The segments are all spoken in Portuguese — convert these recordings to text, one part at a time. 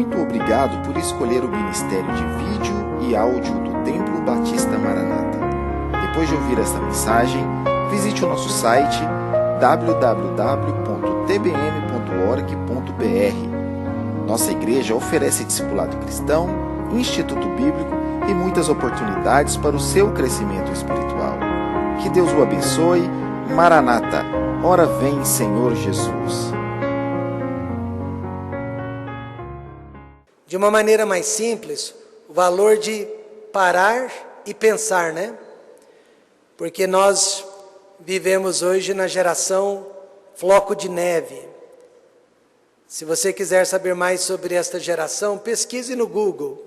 Muito obrigado por escolher o Ministério de Vídeo e Áudio do Templo Batista Maranata. Depois de ouvir esta mensagem, visite o nosso site www.tbm.org.br. Nossa igreja oferece discipulado cristão, instituto bíblico e muitas oportunidades para o seu crescimento espiritual. Que Deus o abençoe. Maranata, ora vem, Senhor Jesus. De uma maneira mais simples, o valor de parar e pensar, né? Porque nós vivemos hoje na geração floco de neve. Se você quiser saber mais sobre esta geração, pesquise no Google.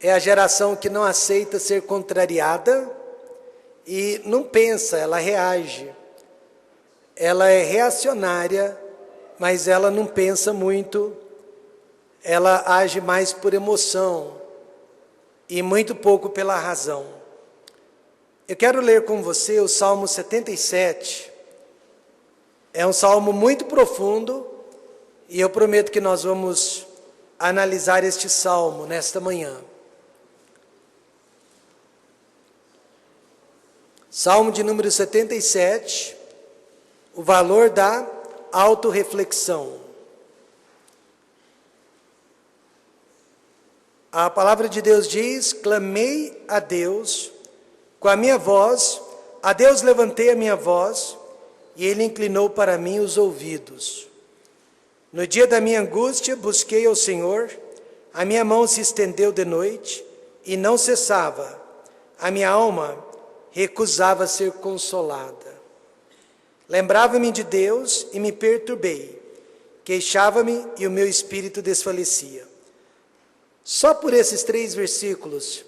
É a geração que não aceita ser contrariada e não pensa, ela reage. Ela é reacionária, mas ela não pensa muito. Ela age mais por emoção e muito pouco pela razão. Eu quero ler com você o Salmo 77. É um salmo muito profundo e eu prometo que nós vamos analisar este salmo nesta manhã. Salmo de número 77, o valor da autorreflexão. A palavra de Deus diz: clamei a Deus com a minha voz, a Deus levantei a minha voz, e Ele inclinou para mim os ouvidos. No dia da minha angústia busquei ao Senhor, a minha mão se estendeu de noite, e não cessava, a minha alma recusava ser consolada. Lembrava-me de Deus e me perturbei, queixava-me e o meu espírito desfalecia. Só por esses 3 versículos,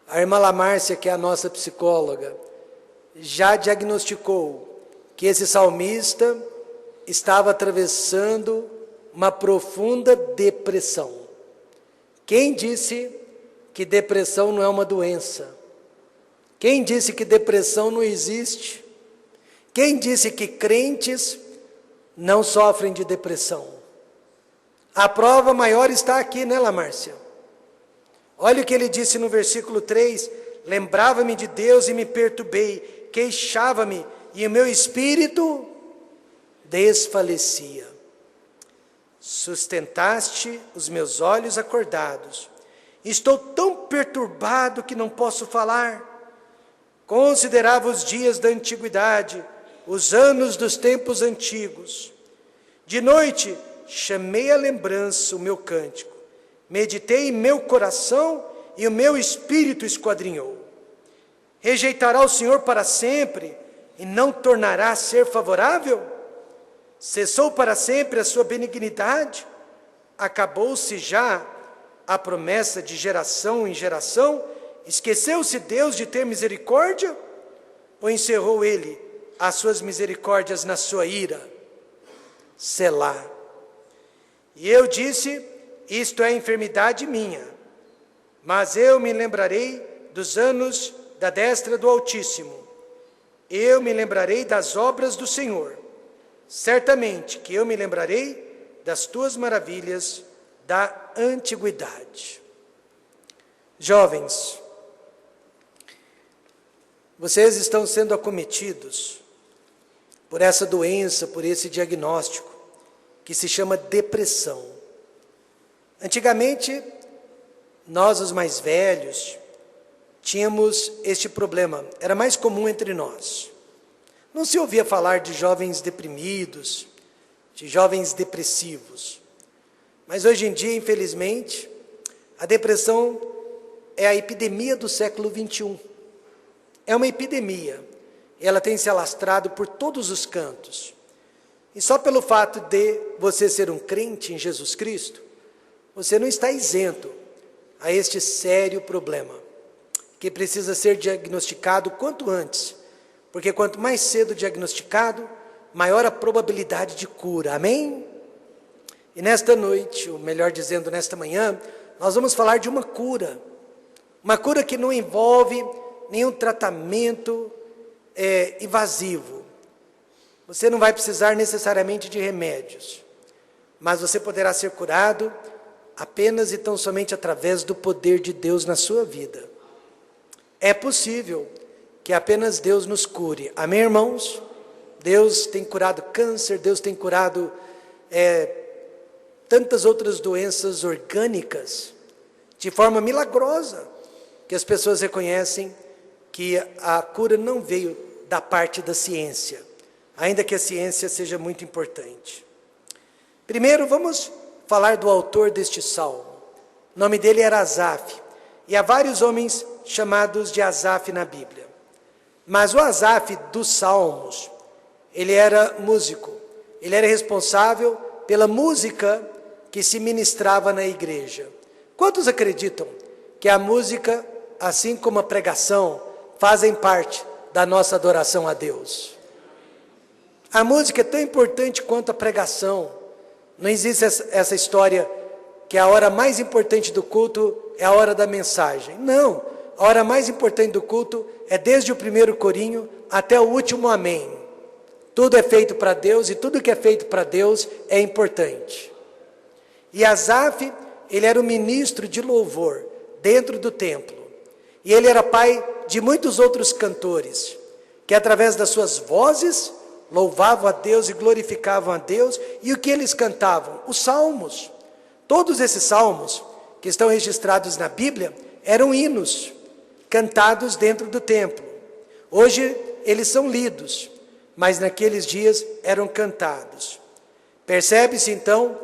a irmã Lamárcia, que é a nossa psicóloga, já diagnosticou que esse salmista estava atravessando uma profunda depressão. Quem disse que depressão não é uma doença? Quem disse que depressão não existe? Quem disse que crentes não sofrem de depressão? A prova maior está aqui, né, Lamárcia? Olha o que ele disse no versículo 3, lembrava-me de Deus e me perturbei, queixava-me e o meu espírito desfalecia. Sustentaste os meus olhos acordados, estou tão perturbado que não posso falar. Considerava os dias da antiguidade, os anos dos tempos antigos. De noite chamei à lembrança o meu cântico. Meditei em meu coração e o meu espírito esquadrinhou. Rejeitará o Senhor para sempre e não tornará a ser favorável? Cessou para sempre a sua benignidade? Acabou-se já a promessa de geração em geração? Esqueceu-se Deus de ter misericórdia? Ou encerrou Ele as suas misericórdias na sua ira? Selá. E eu disse: isto é enfermidade minha, mas eu me lembrarei dos anos da destra do Altíssimo. Eu me lembrarei das obras do Senhor. Certamente que eu me lembrarei das tuas maravilhas da antiguidade. Jovens, vocês estão sendo acometidos por essa doença, por esse diagnóstico, que se chama depressão. Antigamente, nós os mais velhos, tínhamos este problema, era mais comum entre nós. Não se ouvia falar de jovens deprimidos, de jovens depressivos. Mas hoje em dia, infelizmente, a depressão é a epidemia do século 21. É uma epidemia. Ela tem se alastrado por todos os cantos. E só pelo fato de você ser um crente em Jesus Cristo, você não está isento a este sério problema, que precisa ser diagnosticado quanto antes, porque quanto mais cedo diagnosticado, maior a probabilidade de cura, amém? E nesta noite, ou melhor dizendo, nesta manhã, nós vamos falar de uma cura que não envolve nenhum tratamento invasivo. Você não vai precisar necessariamente de remédios, mas você poderá ser curado apenas e tão somente através do poder de Deus na sua vida. É possível que apenas Deus nos cure. Amém, irmãos? Deus tem curado câncer, Deus tem curado tantas outras doenças orgânicas, de forma milagrosa, que as pessoas reconhecem que a cura não veio da parte da ciência, ainda que a ciência seja muito importante. Primeiro, vamos falar do autor deste salmo. O nome dele era Asaf, e há vários homens chamados de Asaf na Bíblia. Mas o Asaf dos salmos, ele era músico, ele era responsável pela música que se ministrava na igreja. Quantos acreditam que a música, assim como a pregação, fazem parte da nossa adoração a Deus? A música é tão importante quanto a pregação. Não existe essa história que a hora mais importante do culto é a hora da mensagem. Não, a hora mais importante do culto é desde o primeiro corinho até o último amém. Tudo é feito para Deus e tudo que é feito para Deus é importante. E Asaf, ele era o ministro de louvor dentro do templo. E ele era pai de muitos outros cantores, que através das suas vozes louvavam a Deus e glorificavam a Deus. E o que eles cantavam? Os salmos. Todos esses salmos que estão registrados na Bíblia eram hinos cantados dentro do templo. Hoje eles são lidos, mas naqueles dias eram cantados. Percebe-se então,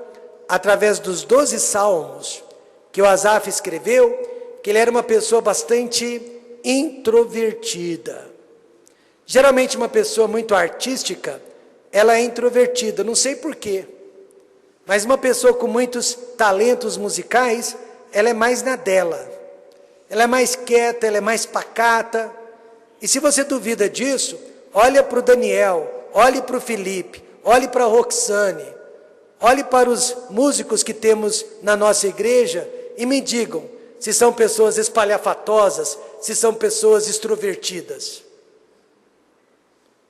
através dos 12 salmos que o Asaf escreveu, que ele era uma pessoa bastante introvertida. Geralmente uma pessoa muito artística, ela é introvertida, não sei porquê. Mas uma pessoa com muitos talentos musicais, ela é mais na dela. Ela é mais quieta, ela é mais pacata. E se você duvida disso, olha para o Daniel, olhe para o Felipe, olhe para a Roxane, olhe para os músicos que temos na nossa igreja e me digam se são pessoas espalhafatosas, se são pessoas extrovertidas.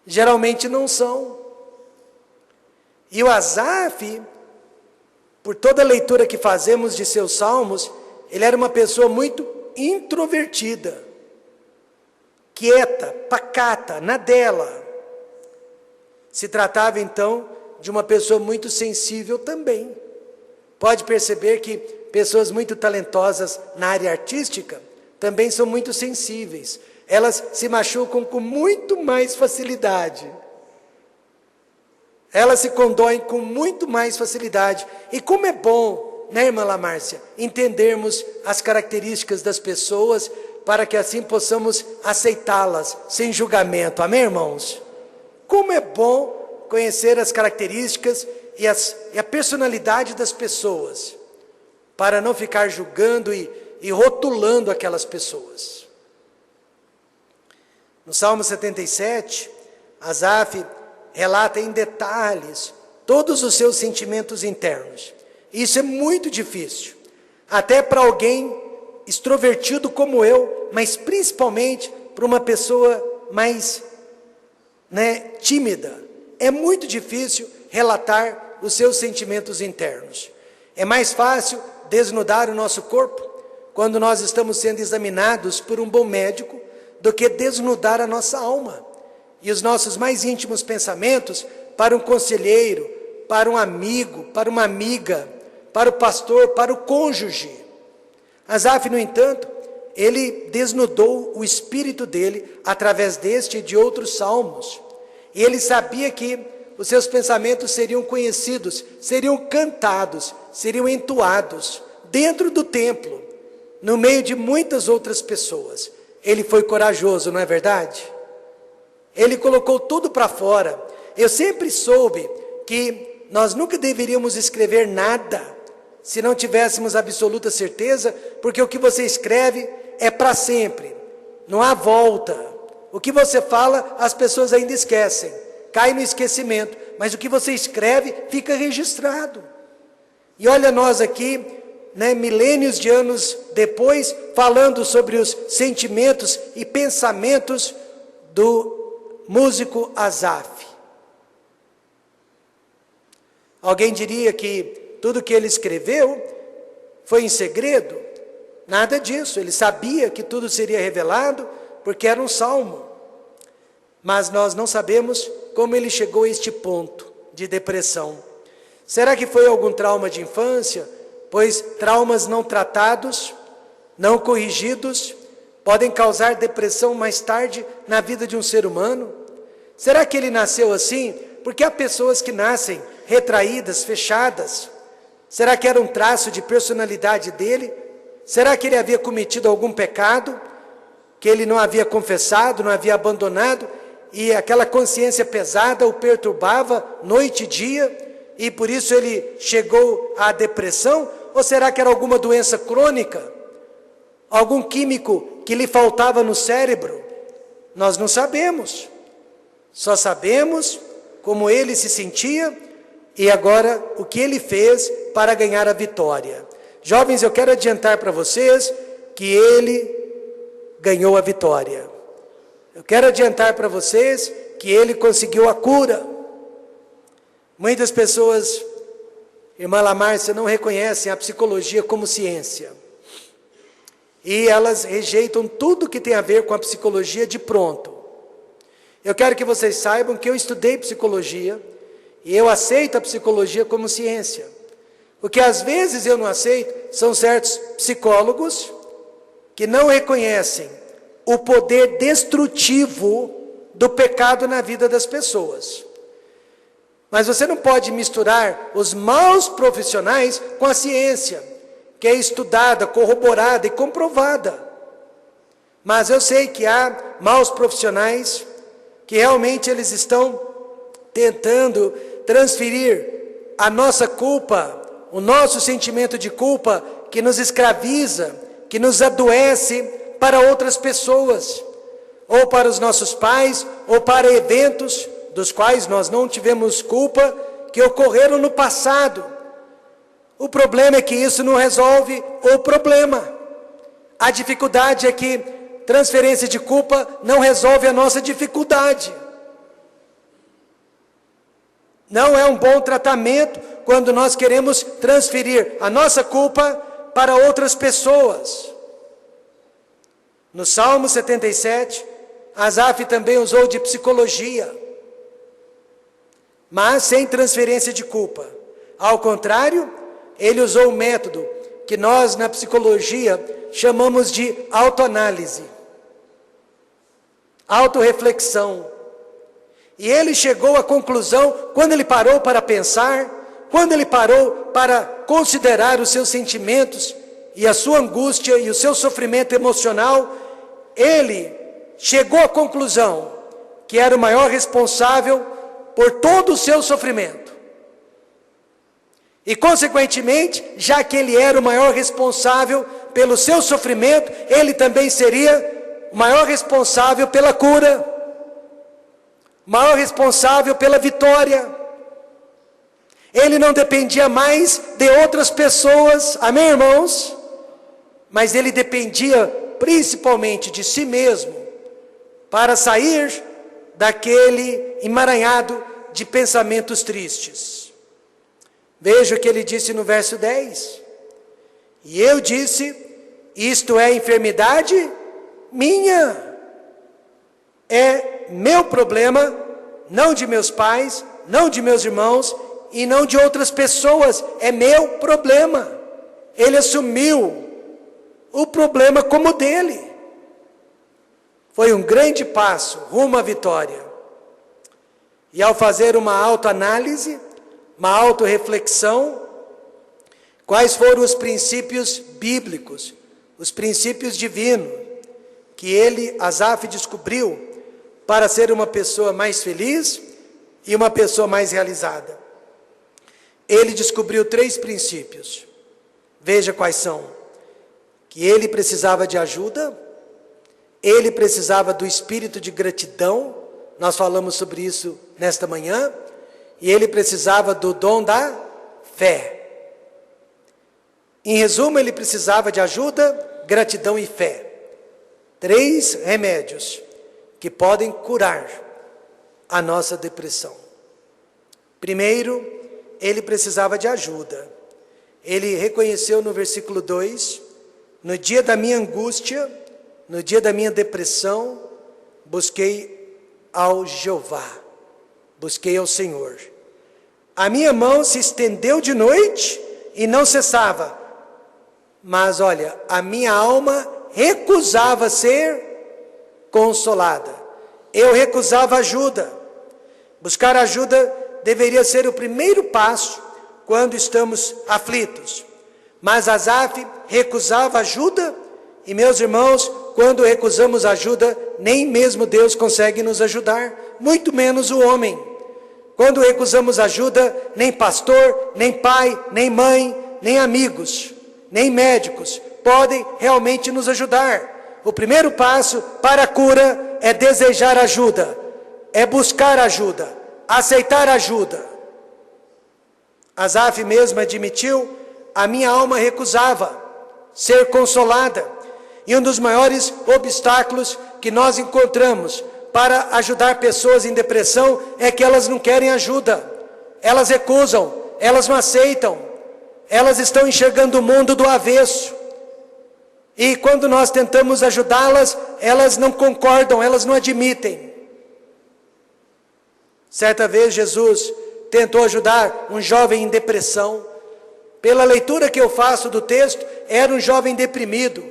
Geralmente não são. E o Asaf, por toda a leitura que fazemos de seus salmos, ele era uma pessoa muito introvertida, quieta, pacata, na dela. Se tratava então de uma pessoa muito sensível também. Pode perceber que pessoas muito talentosas na área artística também são muito sensíveis. Elas se machucam com muito mais facilidade. Elas se condoem com muito mais facilidade. E como é bom, né, irmã Lamárcia, entendermos as características das pessoas para que assim possamos aceitá-las sem julgamento. Amém, irmãos? Como é bom conhecer as características e a personalidade das pessoas, para não ficar julgando e rotulando aquelas pessoas. No Salmo 77, Asaf relata em detalhes todos os seus sentimentos internos. Isso é muito difícil, até para alguém extrovertido como eu, mas principalmente para uma pessoa mais tímida. É muito difícil relatar os seus sentimentos internos. É mais fácil desnudar o nosso corpo quando nós estamos sendo examinados por um bom médico do que desnudar a nossa alma e os nossos mais íntimos pensamentos para um conselheiro, para um amigo, para uma amiga, para o pastor, para o cônjuge. Asaf, no entanto, ele desnudou o espírito dele através deste e de outros salmos. E ele sabia que os seus pensamentos seriam conhecidos, seriam cantados, seriam entoados dentro do templo, no meio de muitas outras pessoas. Ele foi corajoso, não é verdade? Ele colocou tudo para fora. Eu sempre soube que nós nunca deveríamos escrever nada se não tivéssemos absoluta certeza, porque o que você escreve é para sempre, não há volta. O que você fala, as pessoas ainda esquecem, cai no esquecimento, mas o que você escreve fica registrado. E olha nós aqui, milênios de anos depois, falando sobre os sentimentos e pensamentos do músico Asaf. Alguém diria que tudo que ele escreveu Foi em segredo? Nada disso, ele sabia que tudo seria revelado, porque era um salmo. Mas nós não sabemos como ele chegou a este ponto de depressão. Será que foi algum trauma de infância? Pois traumas não tratados, não corrigidos, podem causar depressão mais tarde na vida de um ser humano. Será que ele nasceu assim? Porque há pessoas que nascem retraídas, fechadas. Será que era um traço de personalidade dele? Será que ele havia cometido algum pecado, que ele não havia confessado, não havia abandonado, e aquela consciência pesada o perturbava noite e dia, e por isso ele chegou à depressão? Ou será que era alguma doença crônica? Algum químico que lhe faltava no cérebro? Nós não sabemos. Só sabemos como ele se sentia e agora o que ele fez para ganhar a vitória. Jovens, eu quero adiantar para vocês que ele ganhou a vitória. Eu quero adiantar para vocês que ele conseguiu a cura. Muitas pessoas, irmã Lamárcia, não reconhecem a psicologia como ciência. E elas rejeitam tudo que tem a ver com a psicologia de pronto. Eu quero que vocês saibam que eu estudei psicologia e eu aceito a psicologia como ciência. O que às vezes eu não aceito são certos psicólogos que não reconhecem o poder destrutivo do pecado na vida das pessoas. Mas você não pode misturar os maus profissionais com a ciência, que é estudada, corroborada e comprovada. Mas eu sei que há maus profissionais que realmente eles estão tentando transferir a nossa culpa, o nosso sentimento de culpa que nos escraviza, que nos adoece para outras pessoas, ou para os nossos pais, ou para eventos dos quais nós não tivemos culpa, que ocorreram no passado. O problema é que isso não resolve o problema. A dificuldade é que transferência de culpa não resolve a nossa dificuldade. Não é um bom tratamento quando nós queremos transferir a nossa culpa para outras pessoas. No Salmo 77, Asaf também usou de psicologia, mas sem transferência de culpa. Ao contrário, ele usou um método que nós na psicologia chamamos de autoanálise, autorreflexão. E ele chegou à conclusão, quando ele parou para pensar, quando ele parou para considerar os seus sentimentos e a sua angústia e o seu sofrimento emocional, ele chegou à conclusão que era o maior responsável por todo o seu sofrimento. E consequentemente, já que ele era o maior responsável pelo seu sofrimento, ele também seria o maior responsável pela cura, o maior responsável pela vitória. Ele não dependia mais de outras pessoas, amém, irmãos? Mas ele dependia principalmente de si mesmo, para sair daquele emaranhado de pensamentos tristes. Veja o que ele disse no verso 10. E eu disse, isto é enfermidade minha, é meu problema, não de meus pais, não de meus irmãos, e não de outras pessoas, é meu problema. Ele assumiu o problema como dele. Foi um grande passo rumo à vitória. E ao fazer uma autoanálise, uma autorreflexão, quais foram os princípios bíblicos, os princípios divinos, que ele, Asaf, descobriu para ser uma pessoa mais feliz e uma pessoa mais realizada. Ele descobriu 3 princípios. Veja quais são. Que ele precisava de ajuda, ele precisava do espírito de gratidão, nós falamos sobre isso nesta manhã, e ele precisava do dom da fé. Em resumo, ele precisava de ajuda, gratidão e fé. 3 remédios que podem curar a nossa depressão. Primeiro, ele precisava de ajuda. Ele reconheceu no versículo 2, no dia da minha angústia, no dia da minha depressão, busquei ao Jeová, busquei ao Senhor. A minha mão se estendeu de noite e não cessava. Mas olha, a minha alma recusava ser consolada. Eu recusava ajuda. Buscar ajuda deveria ser o primeiro passo quando estamos aflitos. Mas Asaf recusava ajuda, e meus irmãos, quando recusamos ajuda, nem mesmo Deus consegue nos ajudar, muito menos o homem. Quando recusamos ajuda, nem pastor, nem pai, nem mãe, nem amigos, nem médicos podem realmente nos ajudar. O primeiro passo para a cura é desejar ajuda, é buscar ajuda, aceitar ajuda. Asaf mesmo admitiu: a minha alma recusava ser consolada. E um dos maiores obstáculos que nós encontramos para ajudar pessoas em depressão é que elas não querem ajuda. Elas recusam, elas não aceitam. Elas estão enxergando o mundo do avesso. E quando nós tentamos ajudá-las, elas não concordam, elas não admitem. Certa vez Jesus tentou ajudar um jovem em depressão. Pela leitura que eu faço do texto, era um jovem deprimido,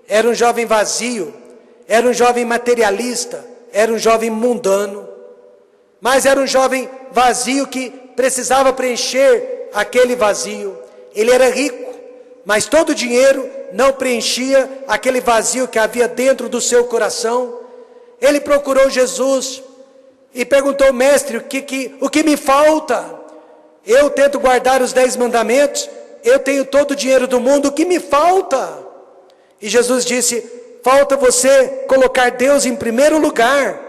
era um jovem vazio, era um jovem materialista, era um jovem mundano. Mas era um jovem vazio que precisava preencher aquele vazio. Ele era rico, mas todo o dinheiro não preenchia aquele vazio que havia dentro do seu coração. Ele procurou Jesus e perguntou: mestre, o que me falta? Eu tento guardar os 10 mandamentos, eu tenho todo o dinheiro do mundo, o que me falta? E Jesus disse: falta você colocar Deus em primeiro lugar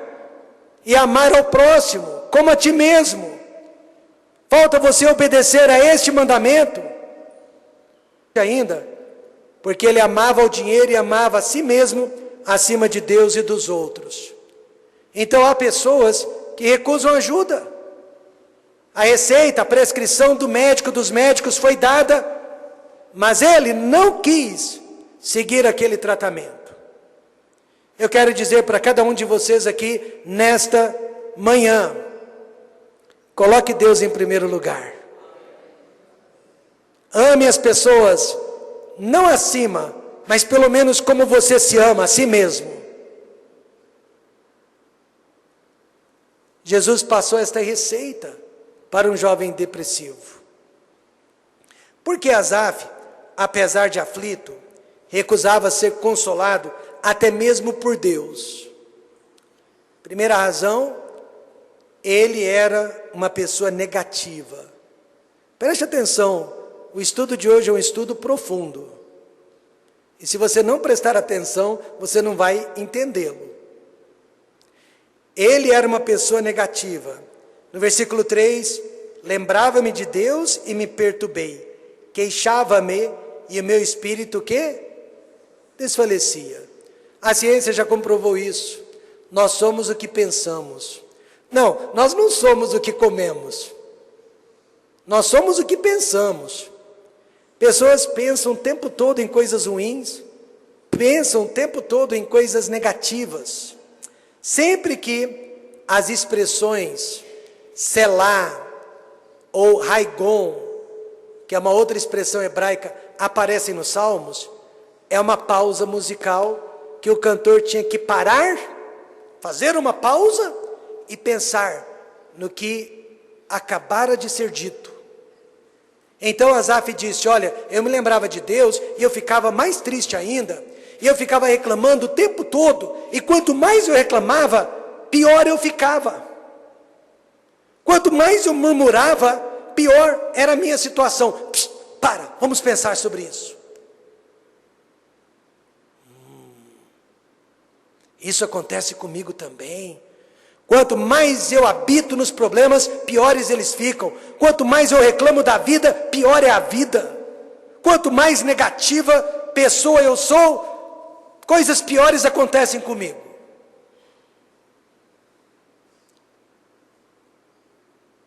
e amar ao próximo como a ti mesmo. Falta você obedecer a este mandamento. Ainda, porque ele amava o dinheiro e amava a si mesmo acima de Deus e dos outros. Então há pessoas que recusam ajuda. A receita, a prescrição do médico, dos médicos foi dada, mas ele não quis seguir aquele tratamento. Eu quero dizer para cada um de vocês aqui, nesta manhã, coloque Deus em primeiro lugar. Ame as pessoas, não acima, mas pelo menos como você se ama a si mesmo. Jesus passou esta receita para um jovem depressivo. Porque Asaf, apesar de aflito, recusava ser consolado até mesmo por Deus. Primeira razão, ele era uma pessoa negativa. Preste atenção, o estudo de hoje é um estudo profundo. E se você não prestar atenção, você não vai entendê-lo. Ele era uma pessoa negativa. No versículo 3, lembrava-me de Deus e me perturbei. Queixava-me e o meu espírito o quê? Desfalecia. A ciência já comprovou isso. Nós somos o que pensamos. Não, nós não somos o que comemos. Nós somos o que pensamos. Pessoas pensam o tempo todo em coisas ruins, pensam o tempo todo em coisas negativas. Sempre que as expressões selá ou raigon, que é uma outra expressão hebraica, aparecem nos Salmos, é uma pausa musical que o cantor tinha que parar, fazer uma pausa e pensar no que acabara de ser dito. Então Asaf disse: olha, eu me lembrava de Deus e eu ficava mais triste ainda, e eu ficava reclamando o tempo todo, e quanto mais eu reclamava, pior eu ficava. Quanto mais eu murmurava, pior era a minha situação. Psst, para, vamos pensar sobre isso. Isso acontece comigo também. Quanto mais eu habito nos problemas, piores eles ficam. Quanto mais eu reclamo da vida, pior é a vida. Quanto mais negativa pessoa eu sou, coisas piores acontecem comigo.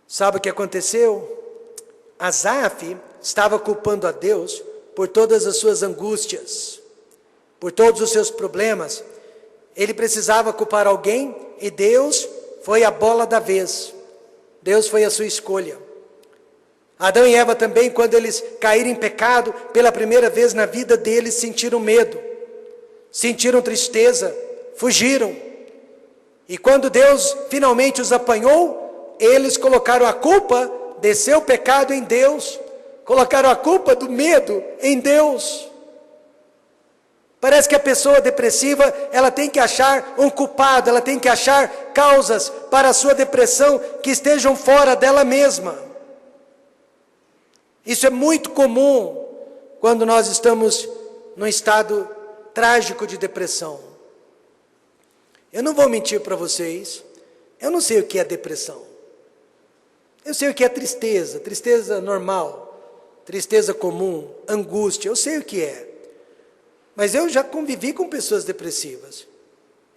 Sabe o que aconteceu? Asaf estava culpando a Deus por todas as suas angústias, por todos os seus problemas. Ele precisava culpar alguém e Deus foi a bola da vez. Deus foi a sua escolha. Adão e Eva também, quando eles caíram em pecado, pela primeira vez na vida deles, sentiram medo, sentiram tristeza, fugiram. E quando Deus finalmente os apanhou, eles colocaram a culpa de seu pecado em Deus, colocaram a culpa do medo em Deus. Parece que a pessoa depressiva, ela tem que achar um culpado, ela tem que achar causas para a sua depressão que estejam fora dela mesma. Isso é muito comum quando nós estamos num estado trágico de depressão. Eu não vou mentir para vocês, eu não sei o que é depressão. Eu sei o que é tristeza, tristeza normal, tristeza comum, angústia, eu sei o que é. Mas eu já convivi com pessoas depressivas.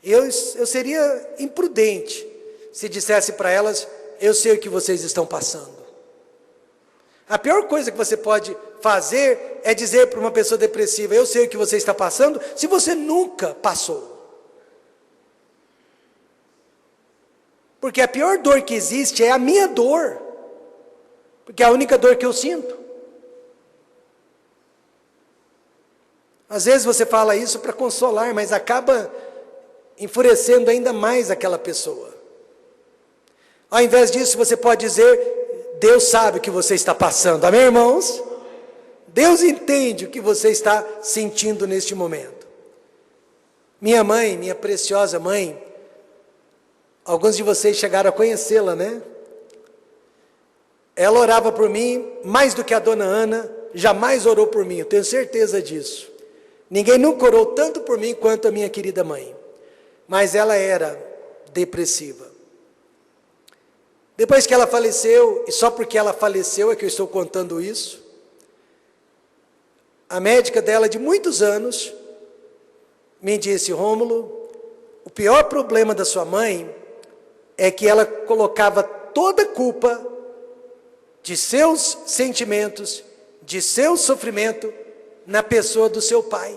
Eu seria imprudente se dissesse para elas, eu sei o que vocês estão passando. A pior coisa que você pode fazer é dizer para uma pessoa depressiva, eu sei o que você está passando, se você nunca passou. Porque a pior dor que existe é a minha dor. Porque é a única dor que eu sinto. Às vezes você fala isso para consolar, mas acaba enfurecendo ainda mais aquela pessoa. Ao invés disso, você pode dizer, Deus sabe o que você está passando. Amém, irmãos? Deus entende o que você está sentindo neste momento. Minha mãe, minha preciosa mãe, alguns de vocês chegaram a conhecê-la, né? Ela orava por mim, mais do que a dona Ana, jamais orou por mim, eu tenho certeza disso. Ninguém nunca orou tanto por mim quanto a minha querida mãe. Mas ela era depressiva. Depois que ela faleceu, e só porque ela faleceu é que eu estou contando isso, a médica dela de muitos anos me disse, Rômulo, o pior problema da sua mãe é que ela colocava toda a culpa de seus sentimentos, de seu sofrimento, na pessoa do seu pai.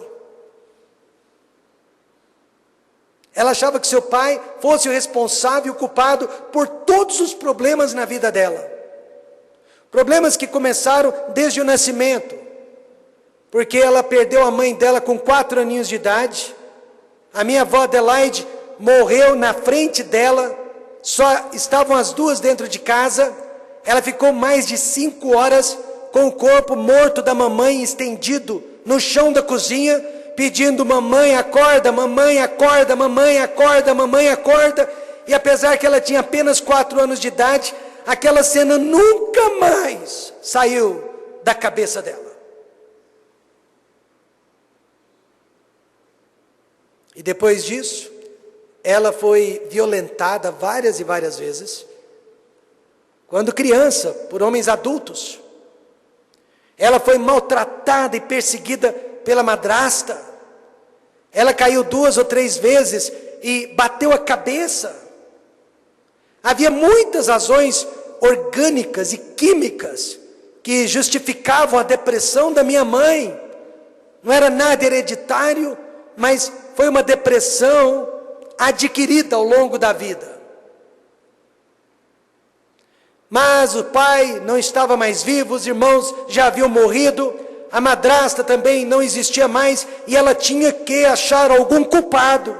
Ela achava que seu pai fosse o responsável e o culpado por todos os problemas na vida dela. Problemas que começaram desde o nascimento. Porque ela perdeu a mãe dela com 4 aninhos de idade. A minha avó Adelaide morreu na frente dela. Só estavam as duas dentro de casa. Ela ficou mais de 5 horas com o corpo morto da mamãe estendido no chão da cozinha, pedindo mamãe acorda, mamãe acorda, mamãe acorda, mamãe acorda. E apesar que ela tinha apenas 4 anos de idade, aquela cena nunca mais saiu da cabeça dela. E depois disso, ela foi violentada várias e várias vezes, quando criança, por homens adultos. Ela foi maltratada e perseguida pela madrasta. Ela caiu 2 ou 3 vezes e bateu a cabeça. Havia muitas razões orgânicas e químicas que justificavam a depressão da minha mãe. Não era nada hereditário, mas foi uma depressão adquirida ao longo da vida. Mas o pai não estava mais vivo, os irmãos já haviam morrido, a madrasta também não existia mais, e ela tinha que achar algum culpado.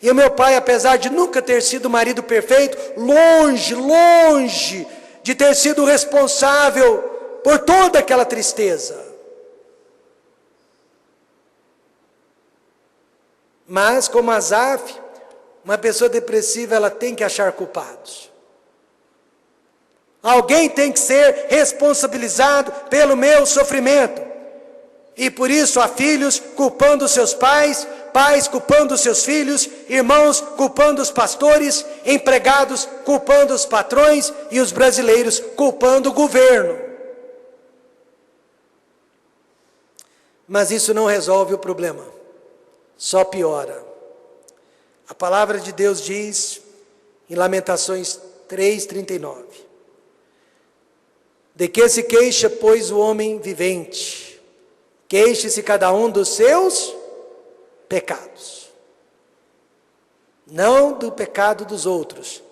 E o meu pai, apesar de nunca ter sido o marido perfeito, longe de ter sido responsável por toda aquela tristeza. Mas, como Asaf, uma pessoa depressiva, ela tem que achar culpados. Alguém tem que ser responsabilizado pelo meu sofrimento. E por isso há filhos culpando seus pais, pais culpando seus filhos, irmãos culpando os pastores, empregados culpando os patrões e os brasileiros culpando o governo. Mas isso não resolve o problema, só piora. A palavra de Deus diz em Lamentações 3:39: De que se queixa, pois, o homem vivente? Queixe-se cada um dos seus pecados. Não do pecado dos outros,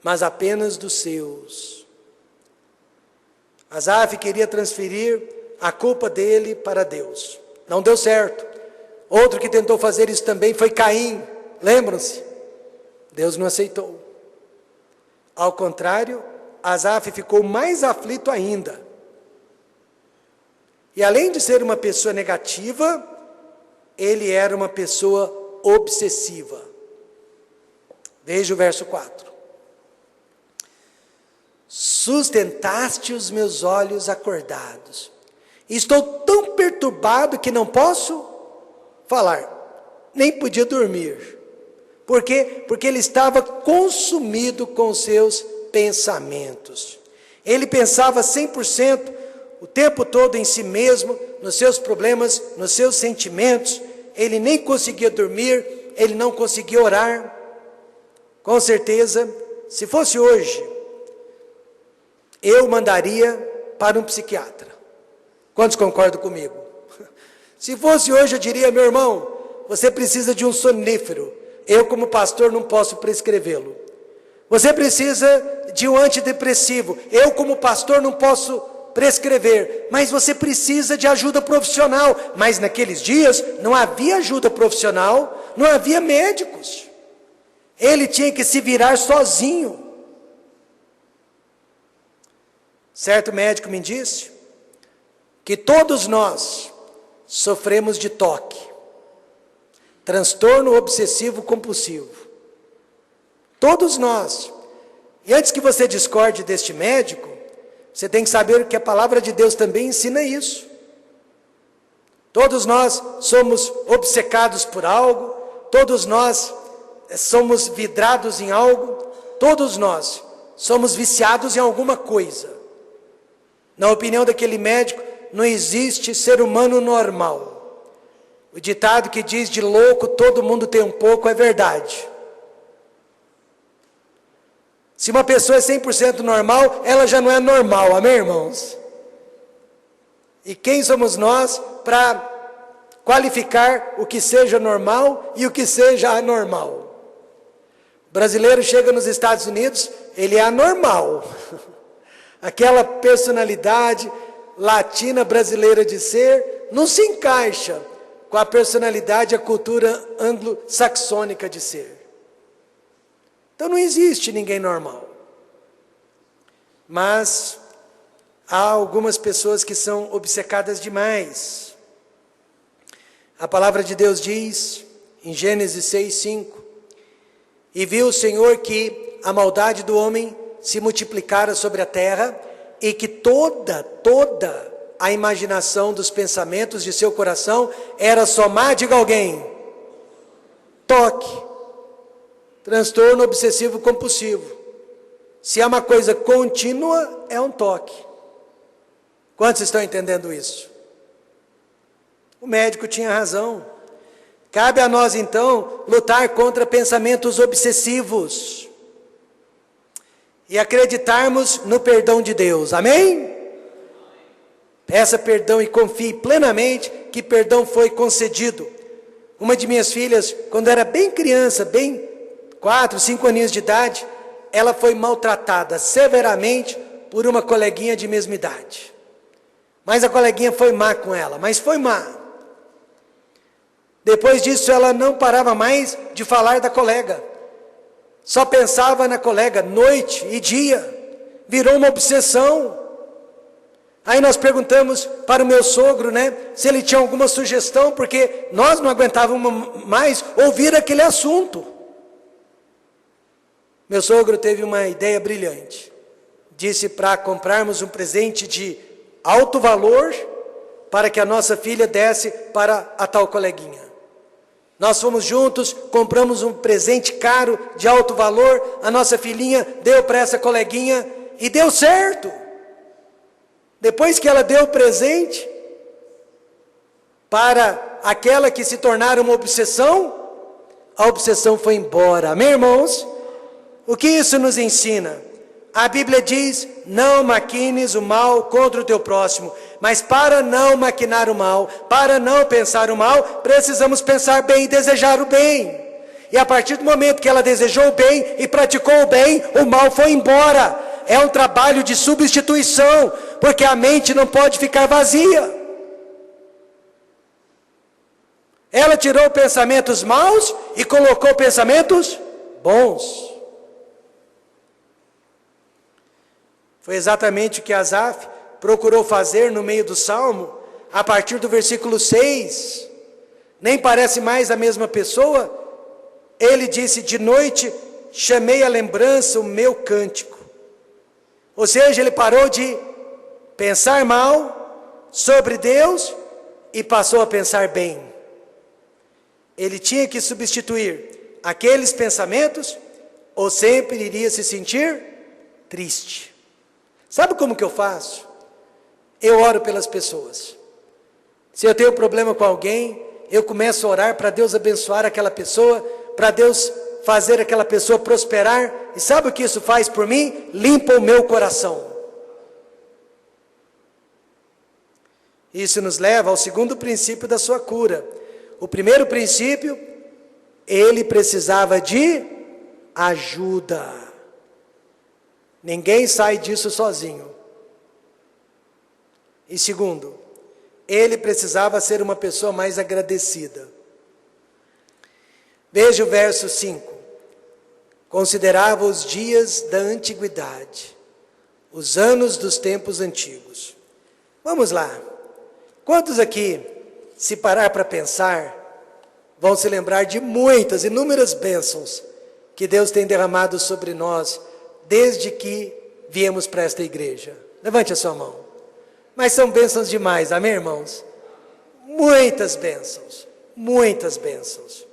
mas apenas dos seus. Asaf queria transferir a culpa dele para Deus. Não deu certo. Outro que tentou fazer isso também foi Caim. Lembram-se? Deus não aceitou. Ao contrário, Asaf ficou mais aflito ainda. E além de ser uma pessoa negativa, ele era uma pessoa obsessiva. Veja o verso 4. Sustentaste os meus olhos acordados. Estou tão perturbado que não posso falar, nem podia dormir. Por quê? Porque ele estava consumido com os seus pensamentos. Ele pensava 100% o tempo todo em si mesmo, nos seus problemas, nos seus sentimentos. Ele nem conseguia dormir, ele não conseguia orar. Com certeza, se fosse hoje, eu mandaria para um psiquiatra. Quantos concordam comigo? Se fosse hoje, eu diria: meu irmão, você precisa de um sonífero. Eu, como pastor, não posso prescrevê-lo. Você precisa de um antidepressivo. Eu, como pastor, não posso prescrever. Mas você precisa de ajuda profissional. Mas naqueles dias, não havia ajuda profissional, não havia médicos. Ele tinha que se virar sozinho. Certo médico me disse que todos nós sofremos de TOC, transtorno obsessivo compulsivo. Todos nós. E antes que você discorde deste médico, você tem que saber que a palavra de Deus também ensina isso. Todos nós somos obcecados por algo, todos nós somos vidrados em algo, todos nós somos viciados em alguma coisa. Na opinião daquele médico, não existe ser humano normal. O ditado que diz: de louco todo mundo tem um pouco, é verdade. Se uma pessoa é 100% normal, ela já não é normal, amém, irmãos? E quem somos nós para qualificar o que seja normal e o que seja anormal? O brasileiro chega nos Estados Unidos, ele é anormal. Aquela personalidade latina brasileira de ser não se encaixa com a personalidade, a cultura anglo-saxônica de ser. Então não existe ninguém normal. Mas há algumas pessoas que são obcecadas demais. A palavra de Deus diz, em Gênesis 6:5, e viu o Senhor que a maldade do homem se multiplicara sobre a terra, e que toda a imaginação dos pensamentos de seu coração era só má, diga alguém, TOC, transtorno obsessivo compulsivo. Se é uma coisa contínua, é um TOC. Quantos estão entendendo isso? O médico tinha razão. Cabe a nós então lutar contra pensamentos obsessivos e acreditarmos no perdão de Deus, amém? Peça perdão e confie plenamente que perdão foi concedido. Uma de minhas filhas, quando era bem criança, bem 4, 5 aninhos de idade, ela foi maltratada severamente por uma coleguinha de mesma idade. Mas a coleguinha foi má com ela, mas foi má. Depois disso ela não parava mais de falar da colega. Só pensava na colega, noite e dia, virou uma obsessão. Aí nós perguntamos para o meu sogro, se ele tinha alguma sugestão, porque nós não aguentávamos mais ouvir aquele assunto. Meu sogro teve uma ideia brilhante. Disse para comprarmos um presente de alto valor, para que a nossa filha desse para a tal coleguinha. Nós fomos juntos, compramos um presente caro, de alto valor, a nossa filhinha deu para essa coleguinha e deu certo. Depois que ela deu o presente para aquela que se tornara uma obsessão, a obsessão foi embora. Amém, irmãos? O que isso nos ensina? A Bíblia diz, não maquines o mal contra o teu próximo. Mas para não maquinar o mal, para não pensar o mal, precisamos pensar bem e desejar o bem. E a partir do momento que ela desejou o bem e praticou o bem, o mal foi embora. É um trabalho de substituição, porque a mente não pode ficar vazia. Ela tirou pensamentos maus e colocou pensamentos bons. Foi exatamente o que Asaf procurou fazer no meio do Salmo, a partir do versículo 6. Nem parece mais a mesma pessoa. Ele disse, de noite chamei à lembrança o meu cântico. Ou seja, ele parou de pensar mal sobre Deus e passou a pensar bem. Ele tinha que substituir aqueles pensamentos ou sempre iria se sentir triste. Sabe como que eu faço? Eu oro pelas pessoas. Se eu tenho problema com alguém, eu começo a orar para Deus abençoar aquela pessoa, para Deus fazer aquela pessoa prosperar. E sabe o que isso faz por mim? Limpa o meu coração. Isso nos leva ao segundo princípio da sua cura. O primeiro princípio, ele precisava de ajuda. Ninguém sai disso sozinho. E segundo, ele precisava ser uma pessoa mais agradecida. Veja o verso 5. Considerava os dias da antiguidade, os anos dos tempos antigos. Vamos lá. Quantos aqui, se parar para pensar, vão se lembrar de muitas, inúmeras bênçãos que Deus tem derramado sobre nós desde que viemos para esta igreja? Levante a sua mão. Mas são bênçãos demais, amém, irmãos? Muitas bênçãos, muitas bênçãos.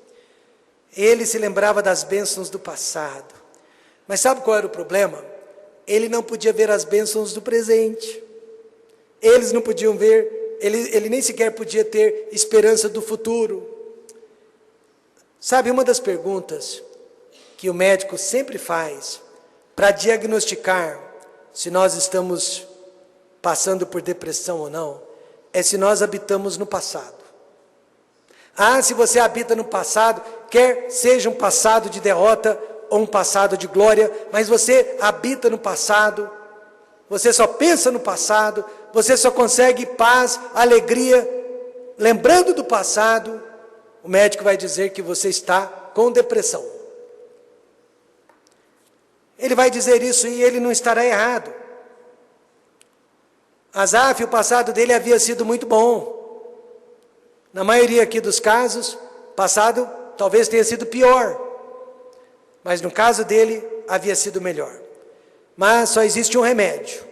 Ele se lembrava das bênçãos do passado. Mas sabe qual era o problema? Ele não podia ver as bênçãos do presente. Eles não podiam ver, ele nem sequer podia ter esperança do futuro. Sabe, uma das perguntas que o médico sempre faz para diagnosticar se nós estamos passando por depressão ou não, é se nós habitamos no passado. Se você habita no passado, quer seja um passado de derrota ou um passado de glória, mas você habita no passado, você só pensa no passado, você só consegue paz, alegria, lembrando do passado, o médico vai dizer que você está com depressão. Ele vai dizer isso e ele não estará errado. Asaf, o passado dele havia sido muito bom. Na maioria aqui dos casos, passado talvez tenha sido pior. Mas no caso dele, havia sido melhor. Mas só existe um remédio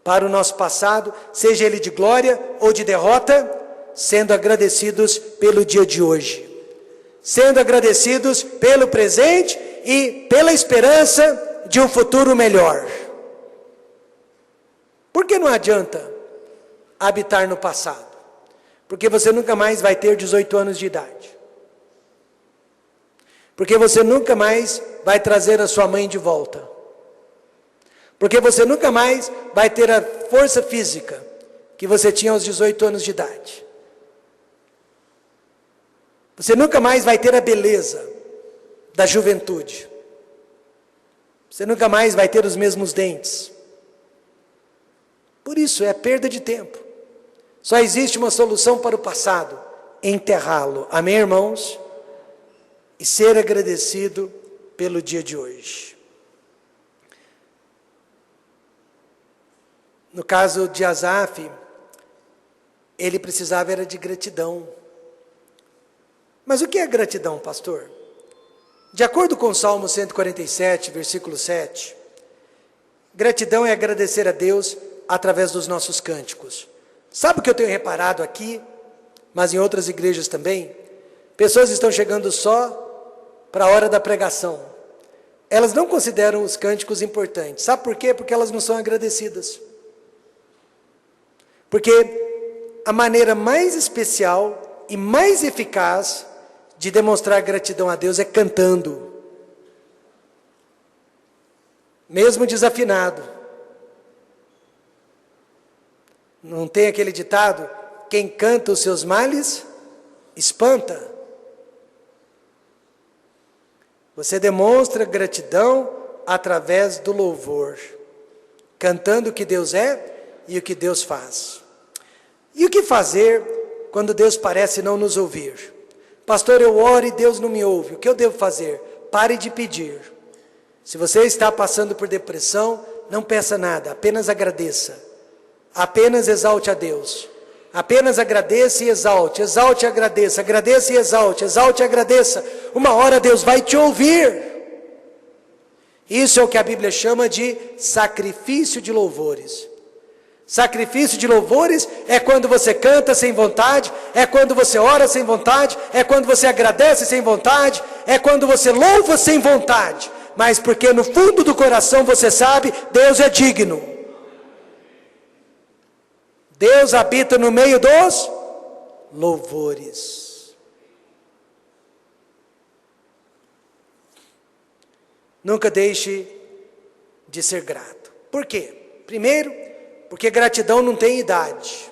para o nosso passado, seja ele de glória ou de derrota, sendo agradecidos pelo dia de hoje. Sendo agradecidos pelo presente e pela esperança de um futuro melhor. Por que não adianta habitar no passado? Porque você nunca mais vai ter 18 anos de idade. Porque você nunca mais vai trazer a sua mãe de volta. Porque você nunca mais vai ter a força física que você tinha aos 18 anos de idade. Você nunca mais vai ter a beleza da juventude. Você nunca mais vai ter os mesmos dentes. Por isso, é perda de tempo. Só existe uma solução para o passado: enterrá-lo. Amém, irmãos? E ser agradecido pelo dia de hoje. No caso de Asaf, ele precisava era de gratidão. Mas o que é gratidão, pastor? De acordo com o Salmo 147, versículo 7, gratidão é agradecer a Deus através dos nossos cânticos. Sabe o que eu tenho reparado aqui, mas em outras igrejas também? Pessoas estão chegando só para a hora da pregação. Elas não consideram os cânticos importantes. Sabe por quê? Porque elas não são agradecidas. Porque a maneira mais especial e mais eficaz de demonstrar gratidão a Deus é cantando. mesmo desafinado. Não tem aquele ditado: quem canta os seus males, espanta. Você demonstra gratidão através do louvor, cantando o que Deus é e o que Deus faz. E o que fazer quando Deus parece não nos ouvir? Pastor, eu oro e Deus não me ouve. O que eu devo fazer? Pare de pedir. Se você está passando por depressão, não peça nada, apenas agradeça. Apenas exalte a Deus. Apenas agradeça e exalte, exalte e agradeça, agradeça e exalte e agradeça. Uma hora Deus vai te ouvir. Isso é o que a Bíblia chama de sacrifício de louvores. Sacrifício de louvores é quando você canta sem vontade, é quando você ora sem vontade, é quando você agradece sem vontade, é quando você louva sem vontade, mas porque no fundo do coração você sabe, Deus é digno. Deus habita no meio dos louvores. Nunca deixe de ser grato. Por quê? Primeiro, porque gratidão não tem idade.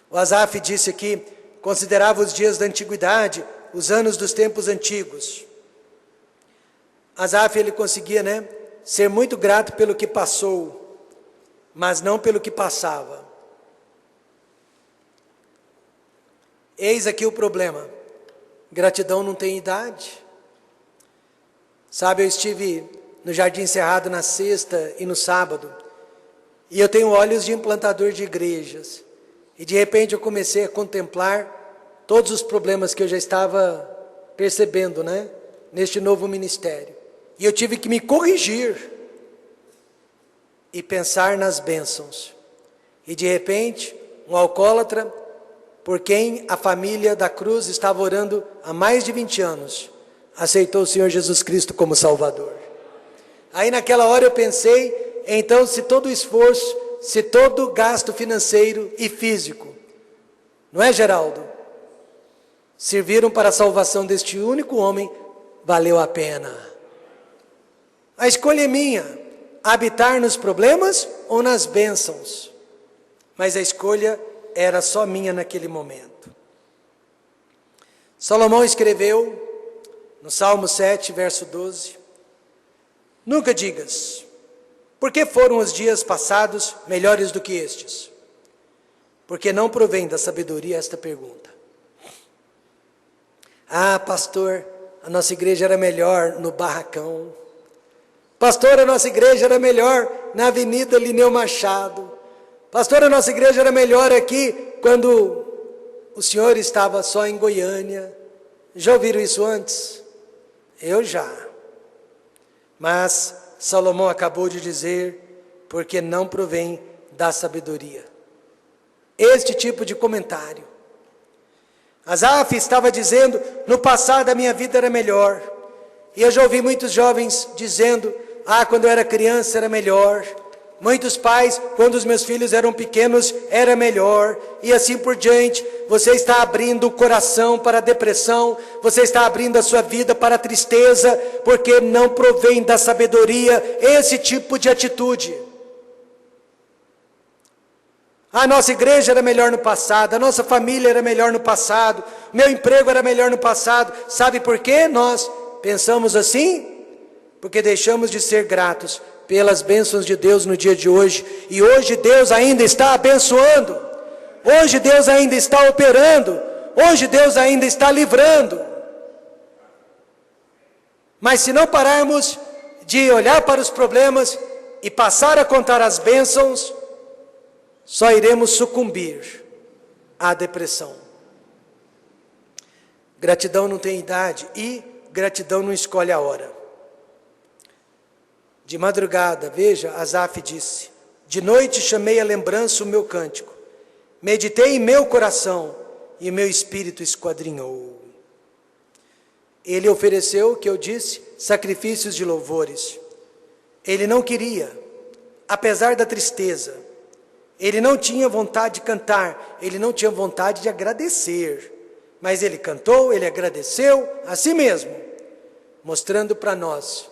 O Asaf disse aqui, considerava os dias da antiguidade, os anos dos tempos antigos. Asaf, ele conseguia, ser muito grato pelo que passou, mas não pelo que passava. Eis aqui o problema: gratidão não tem idade. Sabe, eu estive no Jardim Cerrado na sexta e no sábado, e eu tenho olhos de implantador de igrejas, e de repente eu comecei a contemplar todos os problemas que eu já estava percebendo, neste novo ministério, e eu tive que me corrigir, e pensar nas bênçãos. E de repente, um alcoólatra, por quem a família da cruz estava orando há mais de 20 anos, aceitou o Senhor Jesus Cristo como Salvador. Aí naquela hora eu pensei, então se todo esforço, se todo gasto financeiro e físico, não é, Geraldo? Serviram para a salvação deste único homem, valeu a pena. A escolha é minha. Habitar nos problemas ou nas bênçãos, mas a escolha era só minha naquele momento. Salomão escreveu no Salmo 7, verso 12: nunca digas, por que foram os dias passados melhores do que estes? Porque não provém da sabedoria esta pergunta. Ah, pastor, a nossa igreja era melhor no barracão. Pastor, a nossa igreja era melhor na Avenida Lineu Machado. Pastor, a nossa igreja era melhor aqui quando o senhor estava só em Goiânia. Já ouviram isso antes? Eu já. Mas Salomão acabou de dizer, porque não provém da sabedoria. Este tipo de comentário. Asaf estava dizendo, no passado a minha vida era melhor. E eu já ouvi muitos jovens dizendo, quando eu era criança era melhor. Muitos pais, quando os meus filhos eram pequenos, era melhor. E assim por diante. Você está abrindo o coração para a depressão. Você está abrindo a sua vida para a tristeza. Porque não provém da sabedoria esse tipo de atitude. A nossa igreja era melhor no passado. A nossa família era melhor no passado. Meu emprego era melhor no passado. Sabe por quê nós pensamos assim? Porque deixamos de ser gratos pelas bênçãos de Deus no dia de hoje. E hoje Deus ainda está abençoando. Hoje Deus ainda está operando. Hoje Deus ainda está livrando. Mas se não pararmos de olhar para os problemas e passar a contar as bênçãos, só iremos sucumbir à depressão. Gratidão não tem idade e gratidão não escolhe a hora. De madrugada, veja, Asaf disse, de noite chamei à lembrança o meu cântico, meditei em meu coração e meu espírito esquadrinhou. Ele ofereceu, que eu disse, sacrifícios de louvores. Ele não queria, apesar da tristeza, ele não tinha vontade de cantar, ele não tinha vontade de agradecer, mas ele cantou, ele agradeceu a si mesmo, mostrando para nós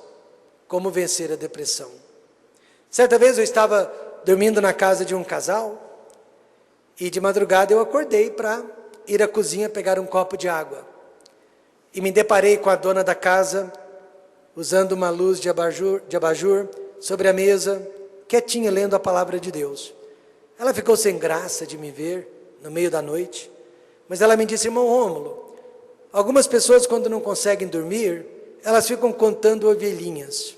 como vencer a depressão. Certa vez eu estava dormindo na casa de um casal e de madrugada eu acordei para ir à cozinha pegar um copo de água. E me deparei com a dona da casa, usando uma luz de abajur sobre a mesa, quietinha lendo a palavra de Deus. Ela ficou sem graça de me ver no meio da noite, mas ela me disse: irmão Rômulo, algumas pessoas quando não conseguem dormir, elas ficam contando ovelhinhas.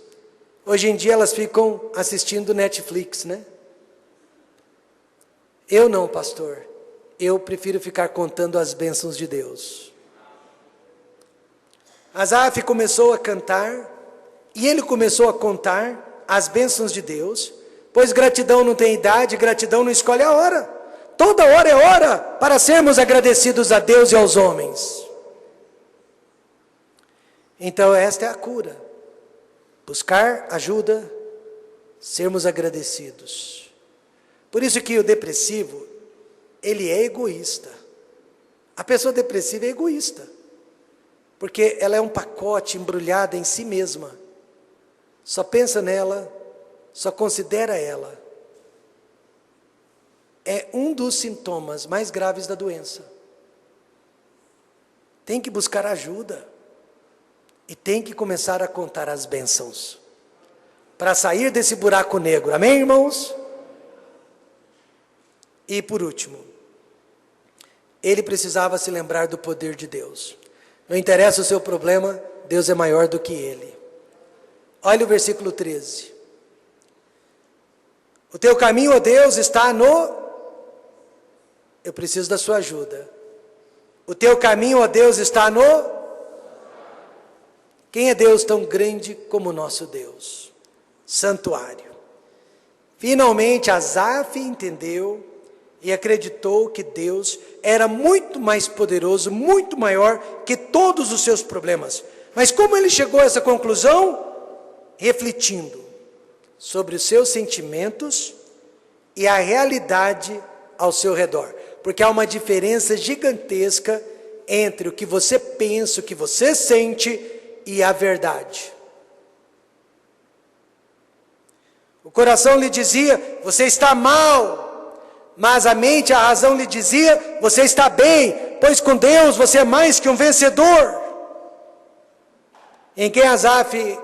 Hoje em dia elas ficam assistindo Netflix, né? Eu não, pastor. Eu prefiro ficar contando as bênçãos de Deus. Asaf começou a cantar, e ele começou a contar as bênçãos de Deus, pois gratidão não tem idade, gratidão não escolhe a hora. Toda hora é hora para sermos agradecidos a Deus e aos homens. Então esta é a cura. Buscar ajuda, sermos agradecidos. Por isso que o depressivo, ele é egoísta. A pessoa depressiva é egoísta, porque ela é um pacote embrulhada em si mesma. Só pensa nela, só considera ela. É um dos sintomas mais graves da doença. Tem que buscar ajuda. E tem que começar a contar as bênçãos, para sair desse buraco negro. Amém, irmãos? E por último, ele precisava se lembrar do poder de Deus. Não interessa o seu problema, Deus é maior do que ele. Olha o versículo 13. O teu caminho, ó Deus, está no... Eu preciso da sua ajuda. O teu caminho, ó Deus, está no... Quem é Deus tão grande como o nosso Deus? Santuário. Finalmente Asaf entendeu e acreditou que Deus era muito mais poderoso, muito maior que todos os seus problemas. Mas como ele chegou a essa conclusão? Refletindo sobre os seus sentimentos e a realidade ao seu redor. Porque há uma diferença gigantesca entre o que você pensa, o que você sente e a verdade. O coração lhe dizia: você está mal. Mas a mente, a razão lhe dizia: você está bem, pois com Deus você é mais que um vencedor. Em quem Asaf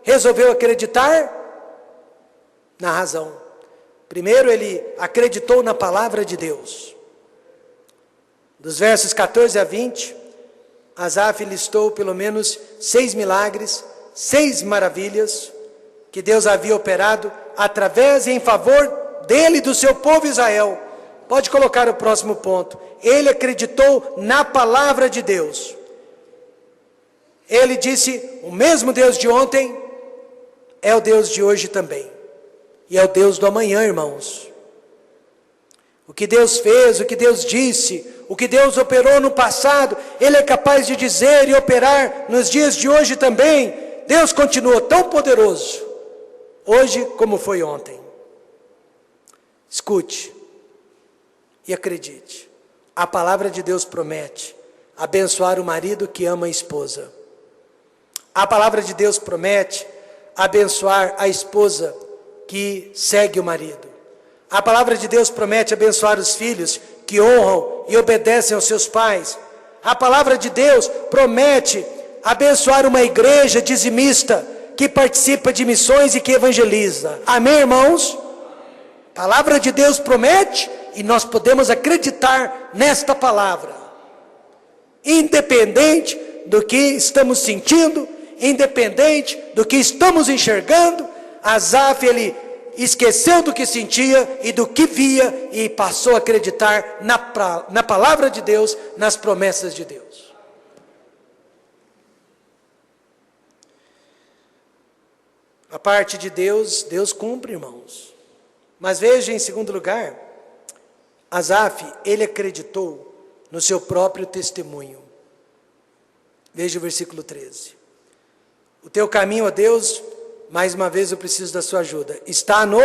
resolveu acreditar? Na razão. Primeiro ele acreditou na palavra de Deus. Dos versos 14 a 20, Asaf listou pelo menos 6 milagres, 6 maravilhas que Deus havia operado através e em favor dele e do seu povo Israel. Pode colocar o próximo ponto. Ele acreditou na palavra de Deus. Ele disse: o mesmo Deus de ontem é o Deus de hoje também. E é o Deus do amanhã, irmãos. O que Deus fez, o que Deus disse, o que Deus operou no passado, Ele é capaz de dizer e operar nos dias de hoje também. Deus continua tão poderoso, hoje como foi ontem. Escute e acredite. A palavra de Deus promete abençoar o marido que ama a esposa. A palavra de Deus promete abençoar a esposa que segue o marido. A palavra de Deus promete abençoar os filhos que honram e obedecem aos seus pais. A palavra de Deus promete abençoar uma igreja dizimista que participa de missões e que evangeliza. Amém, irmãos? A palavra de Deus promete e nós podemos acreditar nesta palavra. Independente do que estamos sentindo, independente do que estamos enxergando, Asaf, ele esqueceu do que sentia e do que via e passou a acreditar na palavra de Deus, nas promessas de Deus. A parte de Deus, Deus cumpre, irmãos. Mas veja, em segundo lugar, Asaf, ele acreditou no seu próprio testemunho. Veja o versículo 13. O teu caminho, ó Deus, mais uma vez eu preciso da sua ajuda, está no...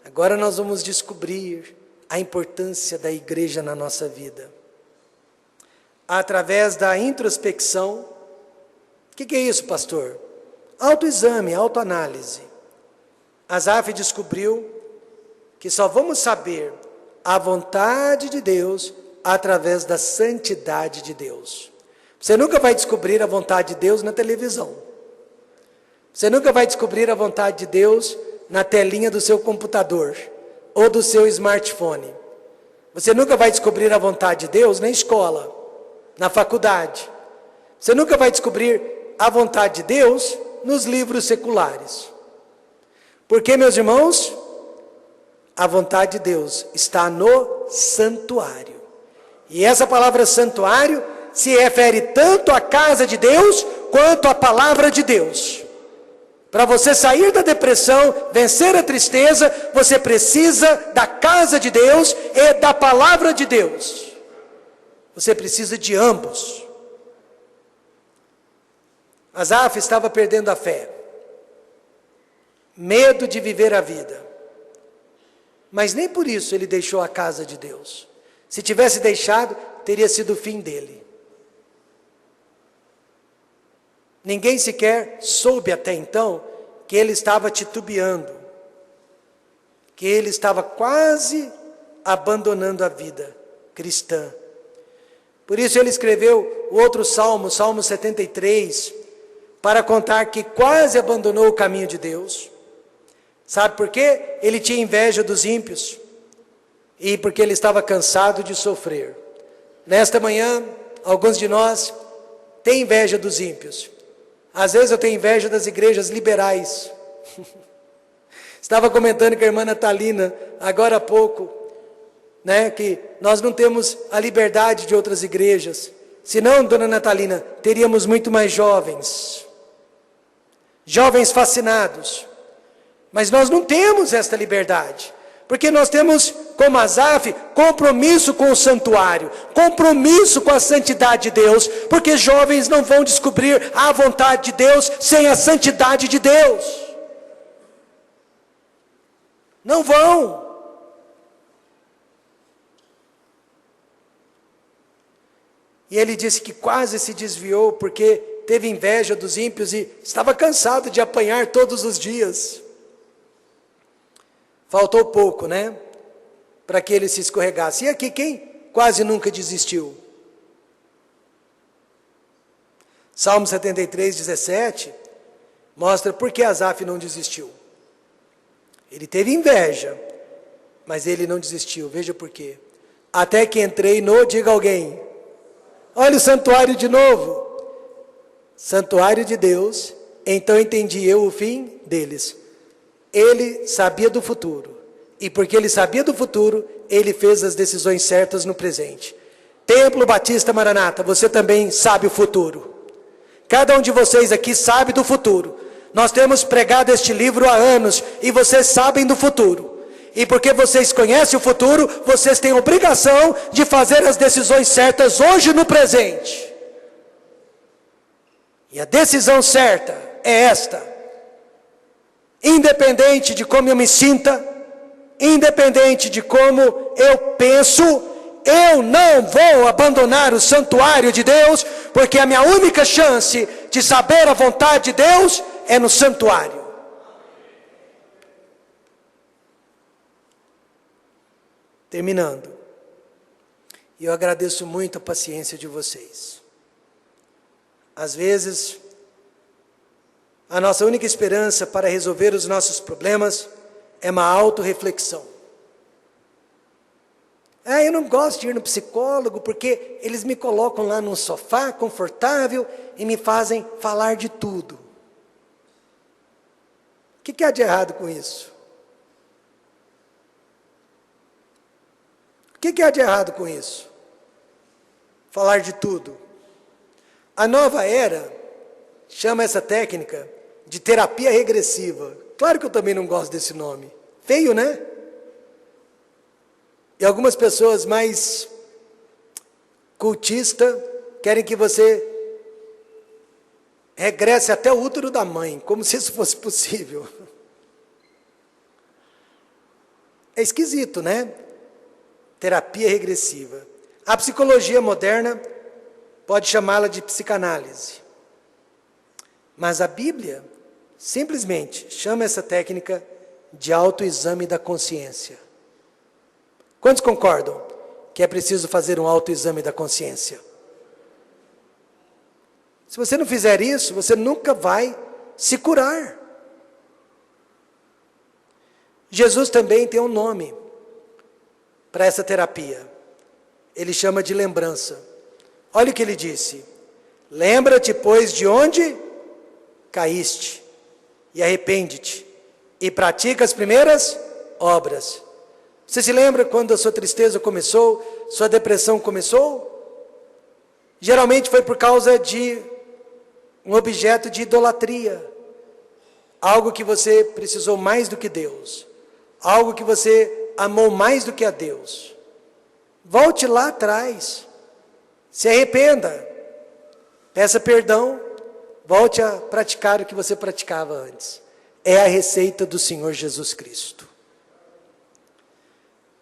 Agora nós vamos descobrir a importância da igreja na nossa vida. Através da introspecção que é isso, pastor? Autoexame, autoanálise. Asaf descobriu que só vamos saber a vontade de Deus através da santidade de Deus. Você nunca vai descobrir a vontade de Deus na televisão. Você nunca vai descobrir a vontade de Deus na telinha do seu computador ou do seu smartphone. Você nunca vai descobrir a vontade de Deus na escola, na faculdade. Você nunca vai descobrir a vontade de Deus nos livros seculares. Porque, meus irmãos, a vontade de Deus está no santuário. E essa palavra santuário se refere tanto à casa de Deus quanto à palavra de Deus. Para você sair da depressão, vencer a tristeza, você precisa da casa de Deus e da palavra de Deus. Você precisa de ambos. Asaf estava perdendo a fé, medo de viver a vida, mas nem por isso ele deixou a casa de Deus. Se tivesse deixado, teria sido o fim dele. Ninguém sequer soube até então que ele estava titubeando, que ele estava quase abandonando a vida cristã. Por isso ele escreveu o outro salmo, Salmo 73, para contar que quase abandonou o caminho de Deus. Sabe por quê? Ele tinha inveja dos ímpios e porque ele estava cansado de sofrer. Nesta manhã, alguns de nós têm inveja dos ímpios. Às vezes eu tenho inveja das igrejas liberais. Estava comentando com a irmã Natalina agora há pouco, que nós não temos a liberdade de outras igrejas. Senão, dona Natalina, teríamos muito mais jovens fascinados. Mas nós não temos esta liberdade, porque nós temos, como Asaf, compromisso com o santuário, compromisso com a santidade de Deus, porque jovens não vão descobrir a vontade de Deus sem a santidade de Deus. Não vão. E ele disse que quase se desviou porque teve inveja dos ímpios e estava cansado de apanhar todos os dias. Faltou pouco, para que ele se escorregasse. E aqui quem quase nunca desistiu? Salmo 73, 17, mostra por que Asaf não desistiu. Ele teve inveja, mas ele não desistiu. Veja por quê. Até que entrei no, diga alguém, olha o santuário de novo. Santuário de Deus, então entendi eu o fim deles. Ele sabia do futuro, e porque ele sabia do futuro, ele fez as decisões certas no presente. Templo Batista Maranata, você também sabe o futuro. Cada um de vocês aqui sabe do futuro. Nós temos pregado este livro há anos, e vocês sabem do futuro. E porque vocês conhecem o futuro, vocês têm obrigação de fazer as decisões certas hoje no presente. E a decisão certa é esta. Independente de como eu me sinta, independente de como eu penso, eu não vou abandonar o santuário de Deus, porque a minha única chance de saber a vontade de Deus é no santuário. Terminando, eu agradeço muito a paciência de vocês. Às vezes, a nossa única esperança para resolver os nossos problemas é uma autorreflexão. Eu não gosto de ir no psicólogo porque eles me colocam lá num sofá confortável e me fazem falar de tudo. O que há de errado com isso? O que há de errado com isso? Falar de tudo. A nova era chama essa técnica de terapia regressiva. Claro que eu também não gosto desse nome. Feio, né? E algumas pessoas mais cultistas querem que você regresse até o útero da mãe, como se isso fosse possível. É esquisito, né? Terapia regressiva. A psicologia moderna pode chamá-la de psicanálise. Mas a Bíblia simplesmente chama essa técnica de autoexame da consciência. Quantos concordam que é preciso fazer um autoexame da consciência? Se você não fizer isso, você nunca vai se curar. Jesus também tem um nome para essa terapia. Ele chama de lembrança. Olha o que ele disse: lembra-te, pois, de onde caíste, e arrepende-te, e pratica as primeiras obras. Você se lembra quando a sua tristeza começou, sua depressão começou? Geralmente foi por causa de um objeto de idolatria, algo que você precisou mais do que Deus, algo que você amou mais do que a Deus. Volte lá atrás, se arrependa, peça perdão, volte a praticar o que você praticava antes. É a receita do Senhor Jesus Cristo.